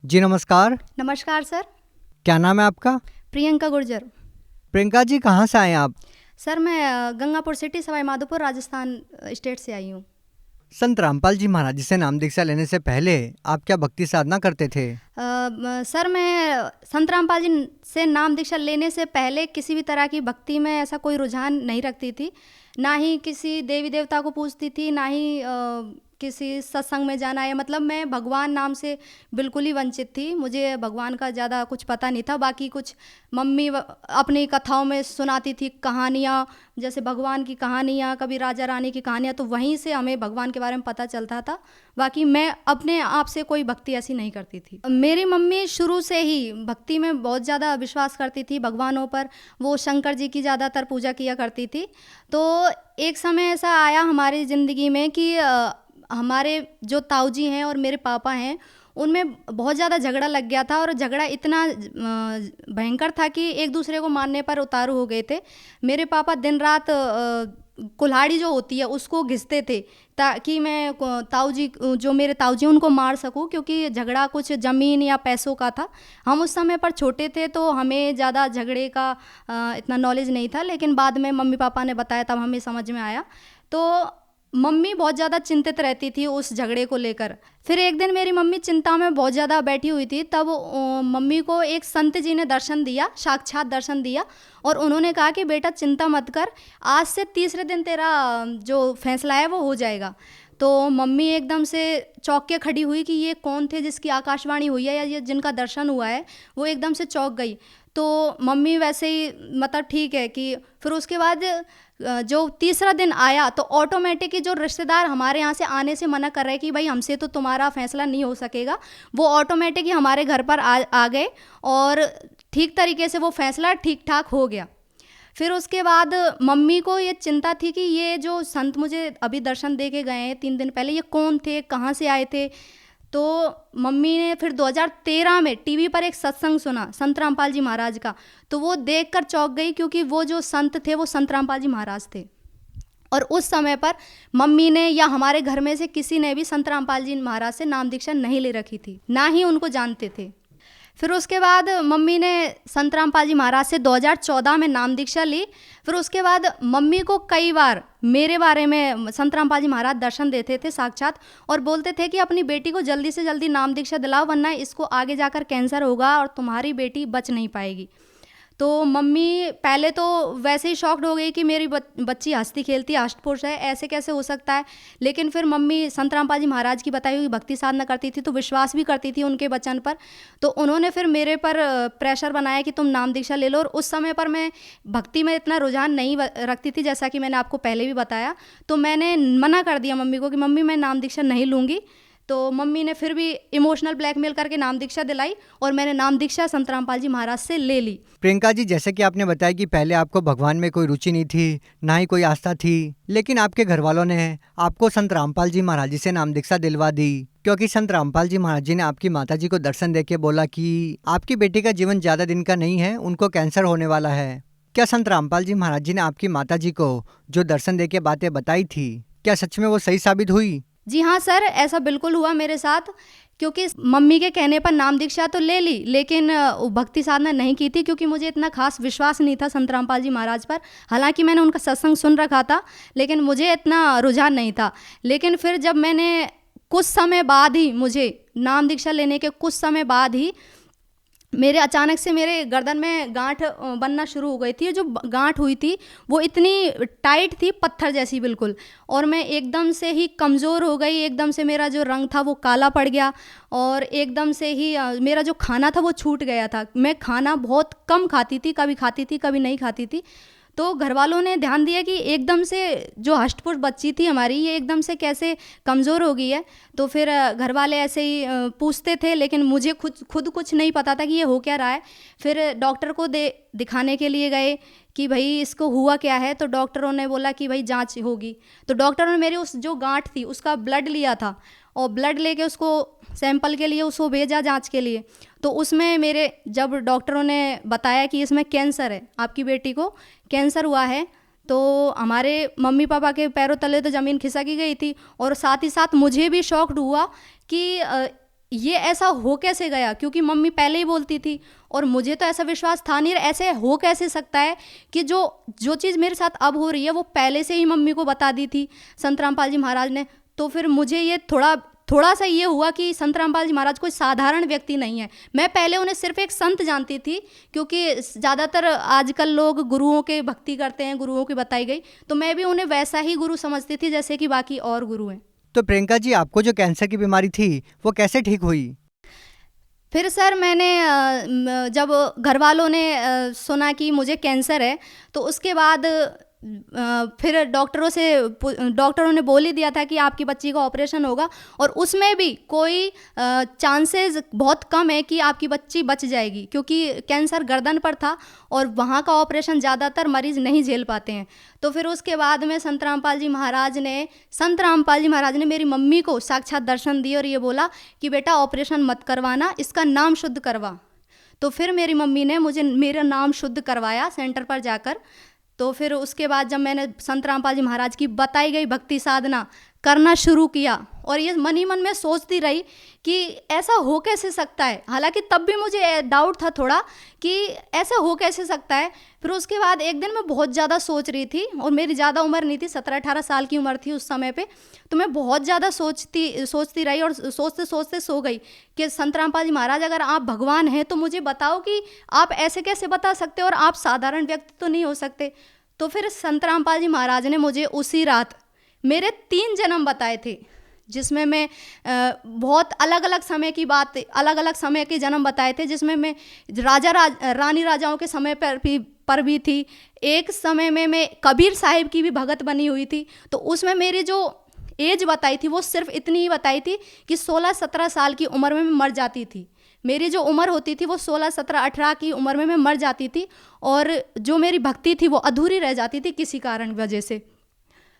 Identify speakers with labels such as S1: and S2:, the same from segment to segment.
S1: जी नमस्कार।
S2: नमस्कार सर।
S1: क्या नाम है आपका?
S2: प्रियंका गुर्जर।
S1: प्रियंका जी, कहाँ से आए हैं आप?
S2: सर मैं गंगापुर सिटी सवाई माधोपुर राजस्थान स्टेट से आई हूँ।
S1: संत रामपाल जी महाराज जी से नाम दीक्षा लेने से पहले आप क्या भक्ति साधना करते थे?
S2: सर मैं संत रामपाल जी से नाम दीक्षा लेने से पहले किसी भी तरह की भक्ति में ऐसा कोई रुझान नहीं रखती थी। ना ही किसी देवी देवता को पूजती थी, ना ही किसी सत्संग में जाना है। मतलब मैं भगवान नाम से बिल्कुल ही वंचित थी। मुझे भगवान का ज़्यादा कुछ पता नहीं था। बाकी कुछ मम्मी अपनी कथाओं में सुनाती थी कहानियाँ, जैसे भगवान की कहानियाँ, कभी राजा रानी की कहानियाँ, तो वहीं से हमें भगवान के बारे में पता चलता था। बाकी मैं अपने आप से कोई भक्ति ऐसी नहीं करती थी। मेरी मम्मी शुरू से ही भक्ति में बहुत ज़्यादा विश्वास करती थी भगवानों पर। वो शंकर जी की ज़्यादातर पूजा किया करती थी। तो एक समय ऐसा आया हमारी ज़िंदगी में कि हमारे जो ताऊ जी हैं और मेरे पापा हैं, उनमें बहुत ज़्यादा झगड़ा लग गया था। और झगड़ा इतना भयंकर था कि एक दूसरे को मारने पर उतारू हो गए थे। मेरे पापा दिन रात कुल्हाड़ी जो होती है उसको घिसते थे ताकि मैं ताऊ जी, जो मेरे ताऊ जी उनको मार सकूं, क्योंकि झगड़ा कुछ ज़मीन या पैसों का था। हम उस समय पर छोटे थे तो हमें ज़्यादा झगड़े का इतना नॉलेज नहीं था, लेकिन बाद में मम्मी पापा ने बताया तब हमें समझ में आया। तो मम्मी बहुत ज़्यादा चिंतित रहती थी उस झगड़े को लेकर। फिर एक दिन मेरी मम्मी चिंता में बहुत ज़्यादा बैठी हुई थी, तब मम्मी को एक संत जी ने दर्शन दिया, साक्षात दर्शन दिया। और उन्होंने कहा कि बेटा चिंता मत कर, आज से तीसरे दिन तेरा जो फैसला है वो हो जाएगा। तो मम्मी एकदम से चौंक के खड़ी हुई कि ये कौन थे जिसकी आकाशवाणी हुई है या ये जिनका दर्शन हुआ है। वो एकदम से चौंक गई। तो मम्मी वैसे ही मतलब ठीक है कि फिर उसके बाद जो तीसरा दिन आया तो ऑटोमेटिक ही जो रिश्तेदार हमारे यहाँ से आने से मना कर रहे कि भाई हमसे तो तुम्हारा फैसला नहीं हो सकेगा, वो ऑटोमेटिक ही हमारे घर पर आ गए और ठीक तरीके से वो फैसला ठीक ठाक हो गया। फिर उसके बाद मम्मी को ये चिंता थी कि ये जो संत मुझे अभी दर्शन दे के गए हैं 3 दिन पहले, ये कौन थे, कहाँ से आए थे। तो मम्मी ने फिर 2013 में टीवी पर एक सत्संग सुना संत रामपाल जी महाराज का। तो वो देखकर चौंक गई, क्योंकि वो जो संत थे वो संत रामपाल जी महाराज थे। और उस समय पर मम्मी ने या हमारे घर में से किसी ने भी संत रामपाल जी महाराज से नाम दीक्षा नहीं ले रखी थी, ना ही उनको जानते थे। फिर उसके बाद मम्मी ने संत रामपाल जी महाराज से 2014 में नाम दीक्षा ली। फिर उसके बाद मम्मी को कई बार मेरे बारे में संत रामपाल जी महाराज दर्शन देते थे साक्षात, और बोलते थे कि अपनी बेटी को जल्दी से जल्दी नाम दीक्षा दिलाओ, वरना इसको आगे जाकर कैंसर होगा और तुम्हारी बेटी बच नहीं पाएगी। तो मम्मी पहले तो वैसे ही शॉक्ड हो गई कि मेरी बच्ची हंसती खेलती अष्टपुरुष है, ऐसे कैसे हो सकता है। लेकिन फिर मम्मी संत रामपाल जी महाराज की बताई हुई भक्ति साधना करती थी, तो विश्वास भी करती थी उनके वचन पर। तो उन्होंने फिर मेरे पर प्रेशर बनाया कि तुम नाम दीक्षा ले लो। और उस समय पर मैं भक्ति में इतना रुझान नहीं रखती थी, जैसा कि मैंने आपको पहले भी बताया। तो मैंने मना कर दिया मम्मी को कि मम्मी मैं नाम दीक्षा नहीं लूँगी। तो मम्मी ने फिर भी इमोशनल ब्लैकमेल करके नाम दीक्षा दिलाई और मैंने नाम दीक्षा संत रामपाल जी महाराज से ले ली।
S1: प्रियंका जी, जैसे कि आपने बताया कि पहले आपको भगवान में कोई रुचि नहीं थी, ना ही कोई आस्था थी, लेकिन आपके घर वालों ने आपको संत रामपाल जी महाराज जी से नाम दीक्षा दिलवा दी, क्योंकि संत रामपाल जी महाराज जी ने आपकी माता जी को दर्शन देके बोला कि आपकी बेटी का जीवन ज़्यादा दिन का नहीं है, उनको कैंसर होने वाला है। क्या संत रामपाल जी महाराज जी ने आपकी माता जी को जो दर्शन देके बातें बताई थी, क्या सच में वो सही साबित हुई?
S2: जी हाँ सर, ऐसा बिल्कुल हुआ मेरे साथ। क्योंकि मम्मी के कहने पर नाम दीक्षा तो ले ली, लेकिन भक्ति साधना नहीं की थी, क्योंकि मुझे इतना खास विश्वास नहीं था संत रामपाल जी महाराज पर। हालांकि मैंने उनका सत्संग सुन रखा था, लेकिन मुझे इतना रुझान नहीं था। लेकिन फिर जब मैंने कुछ समय बाद ही, मुझे नाम दीक्षा लेने के कुछ समय बाद ही मेरे अचानक से मेरे गर्दन में गांठ बनना शुरू हो गई थी। जो गांठ हुई थी वो इतनी टाइट थी, पत्थर जैसी बिल्कुल। और मैं एकदम से ही कमज़ोर हो गई, एकदम से मेरा जो रंग था वो काला पड़ गया, और एकदम से ही मेरा जो खाना था वो छूट गया था। मैं खाना बहुत कम खाती थी, कभी खाती थी कभी नहीं खाती थी। तो घर वालों ने ध्यान दिया कि एकदम से जो हष्टपुष्ट बच्ची थी हमारी, ये एकदम से कैसे कमज़ोर हो गई है। तो फिर घर वाले ऐसे ही पूछते थे, लेकिन मुझे खुद कुछ नहीं पता था कि ये हो क्या रहा है। फिर डॉक्टर को दिखाने के लिए गए कि भाई इसको हुआ क्या है। तो डॉक्टरों ने बोला कि भाई जांच होगी। तो डॉक्टरों ने मेरी उस जो गांठ थी उसका ब्लड लिया था, और ब्लड लेके उसको सैंपल के लिए उसको भेजा जांच के लिए। तो उसमें मेरे जब डॉक्टरों ने बताया कि इसमें कैंसर है, आपकी बेटी को कैंसर हुआ है, तो हमारे मम्मी पापा के पैरों तले तो ज़मीन खिसक ही गई थी। और साथ ही साथ मुझे भी शॉक्ड हुआ कि ये ऐसा हो कैसे गया, क्योंकि मम्मी पहले ही बोलती थी और मुझे तो ऐसा विश्वास था नहीं, ऐसे हो कैसे सकता है कि जो जो चीज़ मेरे साथ अब हो रही है वो पहले से ही मम्मी को बता दी थी संत रामपाल जी महाराज ने। तो फिर मुझे ये थोड़ा सा ये हुआ कि संत रामपाल जी महाराज कोई साधारण व्यक्ति नहीं है। मैं पहले उन्हें सिर्फ एक संत जानती थी, क्योंकि ज़्यादातर आजकल लोग गुरुओं के भक्ति करते हैं, गुरुओं की बताई गई, तो मैं भी उन्हें वैसा ही गुरु समझती थी जैसे कि बाकी और गुरु हैं।
S1: तो प्रियंका जी, आपको जो कैंसर की बीमारी थी वो कैसे ठीक हुई?
S2: फिर सर मैंने जब घर वालों ने सुना कि मुझे कैंसर है, तो उसके बाद फिर डॉक्टरों ने बोल ही दिया था कि आपकी बच्ची का ऑपरेशन होगा, और उसमें भी कोई चांसेस बहुत कम है कि आपकी बच्ची बच जाएगी, क्योंकि कैंसर गर्दन पर था और वहाँ का ऑपरेशन ज़्यादातर मरीज़ नहीं झेल पाते हैं। तो फिर उसके बाद में संत रामपाल जी महाराज ने मेरी मम्मी को साक्षात दर्शन दिए और ये बोला कि बेटा ऑपरेशन मत करवाना, इसका नाम शुद्ध करवा। तो फिर मेरी मम्मी ने मेरा नाम शुद्ध करवाया सेंटर पर जाकर। तो फिर उसके बाद जब मैंने संत रामपाल जी महाराज की बताई गई भक्ति साधना करना शुरू किया, और ये मन ही मन में सोचती रही कि ऐसा हो कैसे सकता है, हालांकि तब भी मुझे डाउट था थोड़ा कि ऐसा हो कैसे सकता है। फिर उसके बाद एक दिन मैं बहुत ज़्यादा सोच रही थी, और मेरी ज़्यादा उम्र नहीं थी, 17-18 साल की उम्र थी उस समय पे। तो मैं बहुत ज़्यादा सोचती रही और सोचते सोचते सो गई कि संत रामपाल जी महाराज, अगर आप भगवान हैं तो मुझे बताओ कि आप ऐसे कैसे बता सकते हो, और आप साधारण व्यक्ति तो नहीं हो सकते। तो फिर संत रामपाल जी महाराज ने मुझे उसी रात मेरे 3 जन्म बताए थे, जिसमें मैं बहुत अलग अलग समय के जन्म बताए थे, जिसमें मैं रानी राजाओं के समय पर भी थी। एक समय में मैं कबीर साहिब की भी भगत बनी हुई थी। तो उसमें मेरी जो एज बताई थी वो सिर्फ इतनी ही बताई थी कि 16-17 साल की उम्र में मैं मर जाती थी। मेरी जो उम्र होती थी वो 16-17-18 की उम्र में मैं मर जाती थी, और जो मेरी भक्ति थी वो अधूरी रह जाती थी किसी कारण वजह से।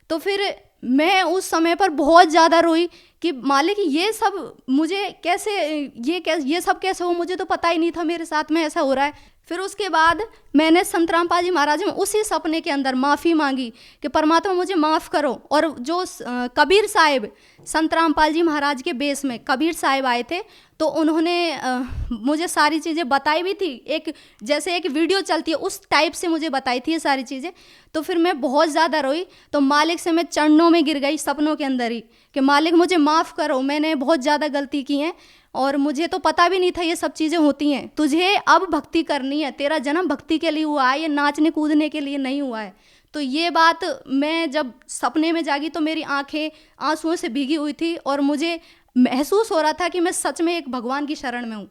S2: तो फिर मैं उस समय पर बहुत ज़्यादा रोई कि मालिक ये सब मुझे कैसे, ये सब कैसे हो, मुझे तो पता ही नहीं था मेरे साथ में ऐसा हो रहा है। फिर उसके बाद मैंने संत रामपाल जी महाराज में उसी सपने के अंदर माफ़ी मांगी कि परमात्मा मुझे माफ़ करो। और जो कबीर साहिब, संत रामपाल जी महाराज के बेस में कबीर साहिब आए थे, तो उन्होंने मुझे सारी चीज़ें बताई भी थी, जैसे एक वीडियो चलती है उस टाइप से मुझे बताई थी ये सारी चीज़ें। तो फिर मैं बहुत ज़्यादा रोई, तो मालिक से मैं चरणों में गिर गई सपनों के अंदर ही कि मालिक मुझे माफ़ करो, मैंने बहुत ज़्यादा गलती की है और मुझे तो पता भी नहीं था ये सब चीज़ें होती हैं। तुझे अब भक्ति करनी है, तेरा जन्म भक्ति के लिए हुआ है, ये नाचने कूदने के लिए नहीं हुआ है। तो ये बात मैं जब सपने में जागी तो मेरी आंखें आंसुओं से भीगी हुई थी, और मुझे महसूस हो रहा था कि मैं सच में एक भगवान की शरण में हूँ।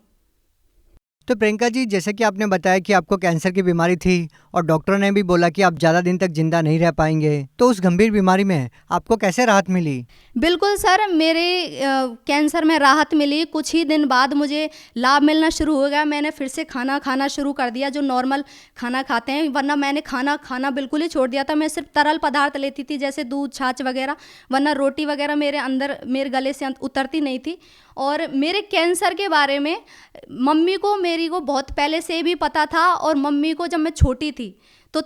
S1: तो प्रियंका जी, जैसे कि आपने बताया कि आपको कैंसर की बीमारी थी और डॉक्टरों ने भी बोला कि आप ज़्यादा दिन तक जिंदा नहीं रह पाएंगे, तो उस गंभीर बीमारी में आपको कैसे राहत मिली?
S2: बिल्कुल सर, मेरे कैंसर में राहत मिली। कुछ ही दिन बाद मुझे लाभ मिलना शुरू हो गया। मैंने फिर से खाना खाना शुरू कर दिया, जो नॉर्मल खाना खाते हैं, वरना मैंने खाना खाना बिल्कुल ही छोड़ दिया था। मैं सिर्फ तरल पदार्थ लेती थी, जैसे दूध, छाछ वगैरह, वरना रोटी वगैरह मेरे गले से उतरती नहीं थी। और मेरे कैंसर के बारे में मम्मी को मेरी को बहुत पहले से भी पता था, और मम्मी को जब मैं छोटी थी तो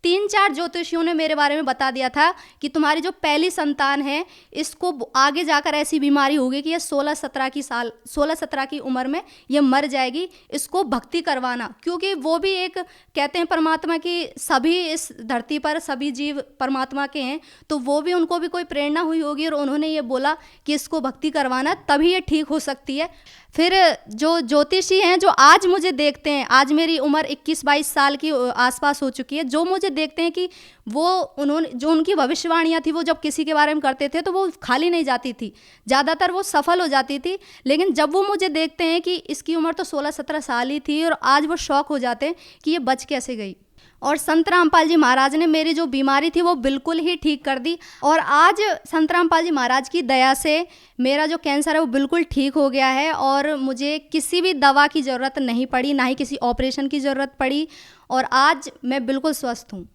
S2: 3-4 ज्योतिषियों ने मेरे बारे में बता दिया था कि तुम्हारी जो पहली संतान है इसको आगे जाकर ऐसी बीमारी होगी कि ये 16-17 की उम्र में ये मर जाएगी, इसको भक्ति करवाना। क्योंकि वो भी एक, कहते हैं परमात्मा की, सभी इस धरती पर सभी जीव परमात्मा के हैं, तो वो भी, उनको भी कोई प्रेरणा हुई होगी और उन्होंने ये बोला कि इसको भक्ति करवाना, तभी ये ठीक हो सकती है। फिर जो ज्योतिषी हैं जो आज मुझे देखते हैं, आज मेरी उम्र 21-22 साल की आसपास हो चुकी है, जो मुझे देखते हैं कि उन्होंने जो उनकी भविष्यवाणियाँ थी वो जब किसी के बारे में करते थे तो वो खाली नहीं जाती थी, ज़्यादातर वो सफल हो जाती थी। लेकिन जब वो मुझे देखते हैं कि इसकी उम्र तो 16-17 साल ही थी, और आज वो शौक हो जाते हैं कि ये बच कैसे गई। और संत रामपाल जी महाराज ने मेरी जो बीमारी थी वो बिल्कुल ही ठीक कर दी, और आज संत रामपाल जी महाराज की दया से मेरा जो कैंसर है वो बिल्कुल ठीक हो गया है, और मुझे किसी भी दवा की ज़रूरत नहीं पड़ी, ना ही किसी ऑपरेशन की ज़रूरत पड़ी, और आज मैं बिल्कुल स्वस्थ हूँ।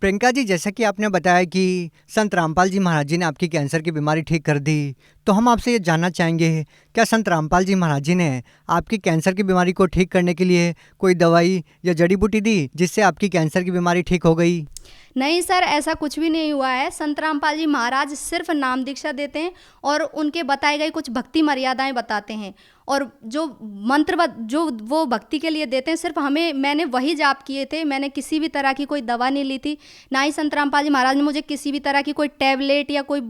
S1: प्रियंका जी, जैसा कि आपने बताया कि संत रामपाल जी महाराज जी ने आपकी कैंसर की बीमारी ठीक कर दी, तो हम आपसे ये जानना चाहेंगे, क्या संत रामपाल जी महाराज जी ने आपकी कैंसर की बीमारी को ठीक करने के लिए कोई दवाई या जड़ी बूटी दी जिससे आपकी कैंसर की बीमारी ठीक हो गई?
S2: नहीं सर, ऐसा कुछ भी नहीं हुआ है। संत रामपाल जी महाराज सिर्फ नाम दीक्षा देते हैं और उनके बताए गए कुछ भक्ति मर्यादाएं बताते हैं, और जो मंत्र जो वो भक्ति के लिए देते हैं सिर्फ मैंने वही जाप किए थे। मैंने किसी भी तरह की कोई दवा नहीं ली थी, ना ही संत रामपाल जी महाराज ने मुझे किसी भी तरह की कोई टैबलेट या कोई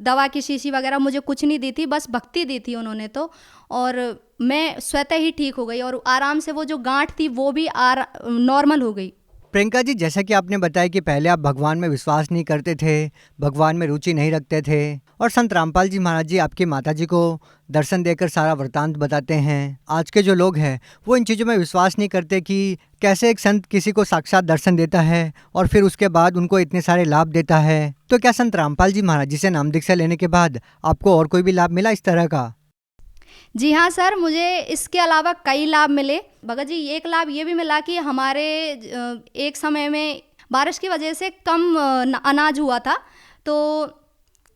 S2: दवा की शीशी वगैरह मुझे कुछ नहीं दी थी, बस भक्ति दी थी उन्होंने तो। और मैं स्वतः ही ठीक हो गई और आराम से वो जो गांठ थी वो भी नॉर्मल हो गई।
S1: प्रियंका जी, जैसा कि आपने बताया कि पहले आप भगवान में विश्वास नहीं करते थे, भगवान में रुचि नहीं रखते थे, और संत रामपाल जी महाराज जी आपकी माता जी को दर्शन देकर सारा वृतांत बताते हैं। आज के जो लोग हैं वो इन चीज़ों में विश्वास नहीं करते कि कैसे एक संत किसी को साक्षात दर्शन देता है और फिर उसके बाद उनको इतने सारे लाभ देता है। तो क्या संत रामपाल जी महाराज जी से नाम दीक्षा लेने के बाद आपको और कोई भी लाभ मिला इस तरह का?
S2: जी हाँ सर, मुझे इसके अलावा कई लाभ मिले। भगत जी, एक लाभ ये भी मिला कि हमारे एक समय में बारिश की वजह से कम अनाज हुआ था, तो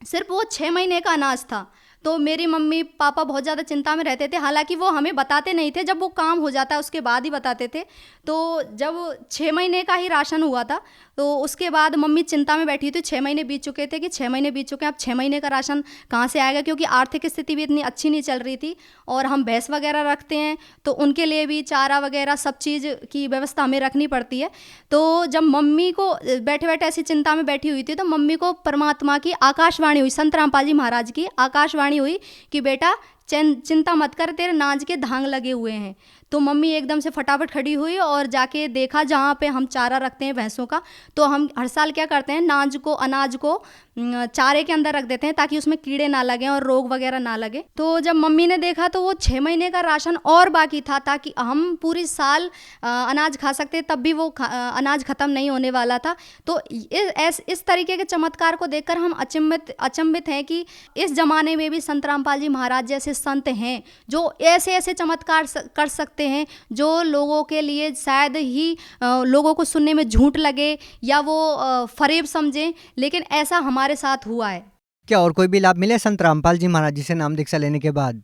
S2: सिर्फ वो 6 महीने का अनाज था। तो मेरी मम्मी पापा बहुत ज़्यादा चिंता में रहते थे, हालांकि वो हमें बताते नहीं थे, जब वो काम हो जाता है उसके बाद ही बताते थे। तो जब 6 महीने का ही राशन हुआ था तो उसके बाद मम्मी चिंता में बैठी थी। 6 महीने बीत चुके थे कि 6 महीने बीत चुके हैं, अब 6 महीने का राशन कहाँ से आएगा, क्योंकि आर्थिक स्थिति भी इतनी अच्छी नहीं चल रही थी और हम भैंस वगैरह रखते हैं तो उनके लिए भी चारा वगैरह सब चीज़ की व्यवस्था हमें रखनी पड़ती है। तो जब मम्मी को बैठे बैठे ऐसी चिंता में बैठी हुई थी तो मम्मी को परमात्मा की आकाशवाणी हुई, संत रामपाल जी महाराज की आकाशवाणी हुई कि बेटा चिंता मत कर, तेरे नाज के धांग लगे हुए हैं। तो मम्मी एकदम से फटाफट खड़ी हुई और जाके देखा जहाँ पे हम चारा रखते हैं भैंसों का। तो हम हर साल क्या करते हैं, अनाज को चारे के अंदर रख देते हैं ताकि उसमें कीड़े ना लगें और रोग वगैरह ना लगे। तो जब मम्मी ने देखा तो वो 6 महीने का राशन और बाकी था ताकि हम पूरी साल अनाज खा सकते, तब भी वो अनाज ख़त्म नहीं होने वाला था। तो इस तरीके के चमत्कार को देखकर हम अचंभित हैं कि इस ज़माने में भी संत रामपाल जी महाराज जैसे संत हैं जो ऐसे ऐसे चमत्कार कर सकते हैं जो लोगों के लिए शायद ही लोगों को सुनने में झूठ लगे या वो फरेब समझें, लेकिन ऐसा हमारे साथ हुआ है।
S1: क्या और कोई भी लाभ मिले संत रामपाल जी महाराज जी से नाम दीक्षा लेने के बाद?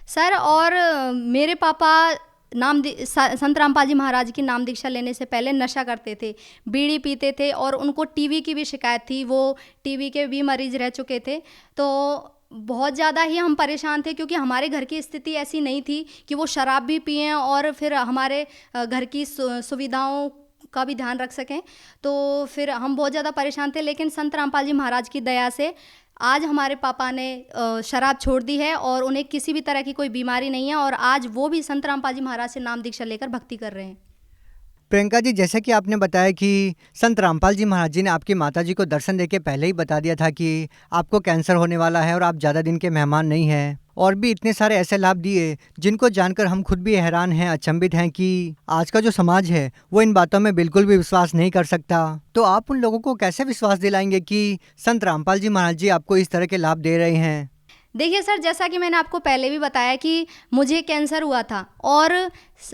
S2: सर, और मेरे पापा संत रामपाल जी महाराज की नाम दीक्षा लेने से पहले नशा करते थे, बीड़ी पीते थे और उनको टीबी की भी शिकायत थी, वो टीबी के भी मरीज रह चुके थे। तो बहुत ज़्यादा ही हम परेशान थे क्योंकि हमारे घर की स्थिति ऐसी नहीं थी कि वो शराब भी पिएं और फिर हमारे घर की सुविधाओं का भी ध्यान रख सकें। तो फिर हम बहुत ज़्यादा परेशान थे, लेकिन संत रामपाल जी महाराज की दया से आज हमारे पापा ने शराब छोड़ दी है और उन्हें किसी भी तरह की कोई बीमारी नहीं है और आज वो भी संत रामपाल जी महाराज से नाम दीक्षा लेकर भक्ति कर रहे हैं।
S1: प्रियंका जी, जैसा कि आपने बताया कि संत रामपाल जी महाराज जी ने आपकी माता जी को दर्शन देके पहले ही बता दिया था कि आपको कैंसर होने वाला है और आप ज़्यादा दिन के मेहमान नहीं हैं, और भी इतने सारे ऐसे लाभ दिए जिनको जानकर हम खुद भी हैरान हैं, अचंभित हैं कि आज का जो समाज है वो इन बातों में बिल्कुल भी विश्वास नहीं कर सकता। तो आप उन लोगों को कैसे विश्वास दिलाएंगे कि संत रामपाल जी महाराज जी आपको इस तरह के लाभ दे रहे हैं?
S2: देखिए सर, जैसा कि मैंने आपको पहले भी बताया कि मुझे कैंसर हुआ था और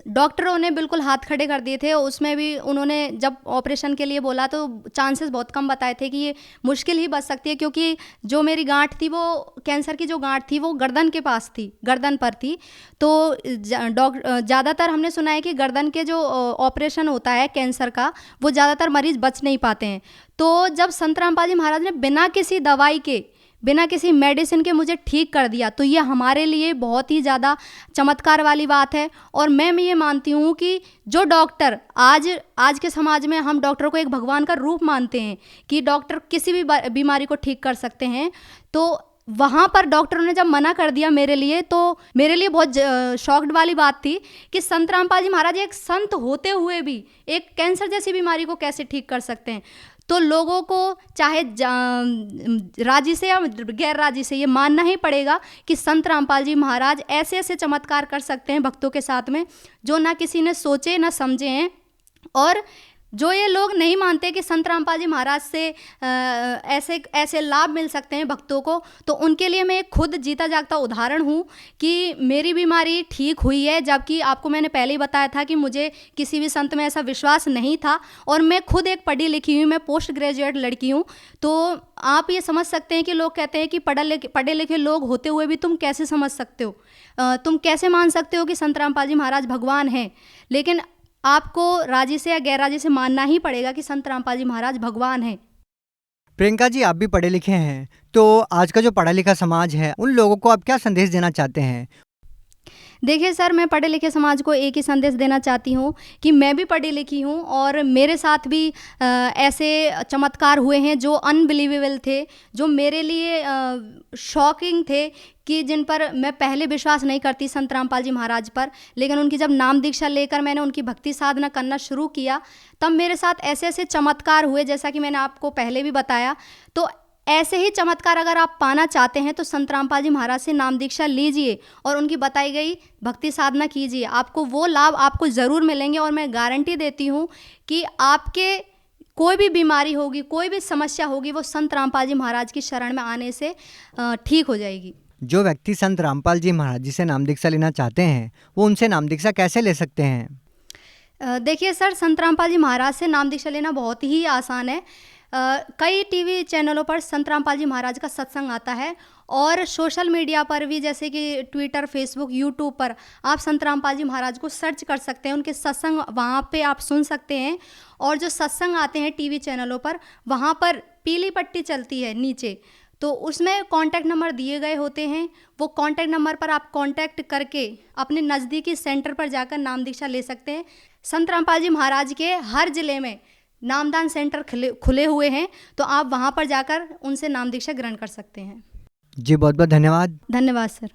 S2: डॉक्टरों ने बिल्कुल हाथ खड़े कर दिए थे। उसमें भी उन्होंने जब ऑपरेशन के लिए बोला तो चांसेस बहुत कम बताए थे कि ये मुश्किल ही बच सकती है, क्योंकि जो मेरी गांठ थी वो कैंसर की जो गांठ थी वो गर्दन के पास थी, गर्दन पर थी। तो ज़्यादातर हमने सुना है कि गर्दन के जो ऑपरेशन होता है कैंसर का वो ज़्यादातर मरीज बच नहीं पाते हैं। तो जब संत रामपाल जी महाराज ने बिना किसी दवाई के, बिना किसी मेडिसिन के मुझे ठीक कर दिया, तो ये हमारे लिए बहुत ही ज़्यादा चमत्कार वाली बात है। और मैं ये मानती हूँ कि जो डॉक्टर आज के समाज में हम डॉक्टर को एक भगवान का रूप मानते हैं कि डॉक्टर किसी भी बीमारी को ठीक कर सकते हैं, तो वहाँ पर डॉक्टरों ने जब मना कर दिया मेरे लिए, तो मेरे लिए बहुत शॉक्ड वाली बात थी कि संत रामपाल जी महाराज एक संत होते हुए भी एक कैंसर जैसी बीमारी को कैसे ठीक कर सकते हैं। तो लोगों को चाहे राजी से या गैर राजी से ये मानना ही पड़ेगा कि संत रामपाल जी महाराज ऐसे ऐसे चमत्कार कर सकते हैं भक्तों के साथ में जो ना किसी ने सोचे ना समझे हैं। और जो ये लोग नहीं मानते कि संत रामपाल जी महाराज से ऐसे ऐसे लाभ मिल सकते हैं भक्तों को, तो उनके लिए मैं एक खुद जीता जागता उदाहरण हूँ कि मेरी बीमारी ठीक हुई है, जबकि आपको मैंने पहले ही बताया था कि मुझे किसी भी संत में ऐसा विश्वास नहीं था, और मैं खुद एक पढ़ी लिखी हूँ, मैं पोस्ट ग्रेजुएट लड़की हूँ। तो आप ये समझ सकते हैं कि लोग कहते हैं कि पढ़े लिखे लोग होते हुए भी तुम कैसे समझ सकते हो, तुम कैसे मान सकते हो कि संत रामपाल जी महाराज भगवान हैं। लेकिन आपको राजी से या गैर राजी से मानना ही पड़ेगा कि संत रामपाल जी महाराज भगवान हैं।
S1: प्रियंका जी, आप भी पढ़े लिखे हैं, तो आज का जो पढ़ा लिखा समाज है उन लोगों को आप क्या संदेश देना चाहते हैं?
S2: देखिए सर, मैं पढ़े लिखे समाज को एक ही संदेश देना चाहती हूँ कि मैं भी पढ़ी लिखी हूँ और मेरे साथ भी ऐसे चमत्कार हुए हैं जो अनबिलीवेबल थे, जो मेरे लिए शॉकिंग थे, कि जिन पर मैं पहले विश्वास नहीं करती संत रामपाल जी महाराज पर। लेकिन उनकी जब नाम दीक्षा लेकर मैंने उनकी भक्ति साधना करना शुरू किया, तब मेरे साथ ऐसे ऐसे चमत्कार हुए, जैसा कि मैंने आपको पहले भी बताया। तो ऐसे ही चमत्कार अगर आप पाना चाहते हैं तो संत रामपाल जी महाराज से नाम दीक्षा लीजिए और उनकी बताई गई भक्ति साधना कीजिए, आपको वो लाभ आपको ज़रूर मिलेंगे। और मैं गारंटी देती हूँ कि आपके कोई भी बीमारी होगी, कोई भी समस्या होगी, वो संत रामपाल जी महाराज की शरण में आने से ठीक हो जाएगी।
S1: जो व्यक्ति संत रामपाल जी महाराज जी से नाम दीक्षा लेना चाहते हैं वो उनसे नाम दीक्षा कैसे ले सकते हैं?
S2: देखिए सर, संत रामपाल जी महाराज से नाम दीक्षा लेना बहुत ही आसान है। कई टीवी चैनलों पर संत रामपाल जी महाराज का सत्संग आता है, और सोशल मीडिया पर भी, जैसे कि ट्विटर, फेसबुक, यूट्यूब पर आप संत रामपाल जी महाराज को सर्च कर सकते हैं, उनके सत्संग वहाँ पे आप सुन सकते हैं। और जो सत्संग आते हैं टीवी चैनलों पर, वहाँ पर पीली पट्टी चलती है नीचे, तो उसमें कॉन्टैक्ट नंबर दिए गए होते हैं। वो कॉन्टैक्ट नंबर पर आप कॉन्टैक्ट करके अपने नज़दीकी सेंटर पर जाकर नाम दीक्षा ले सकते हैं। संत रामपाल जी महाराज के हर ज़िले में नामदान सेंटर खुले हुए हैं, तो आप वहाँ पर जाकर उनसे नाम दीक्षा ग्रहण कर सकते हैं।
S1: जी, बहुत बहुत धन्यवाद।
S2: धन्यवाद सर।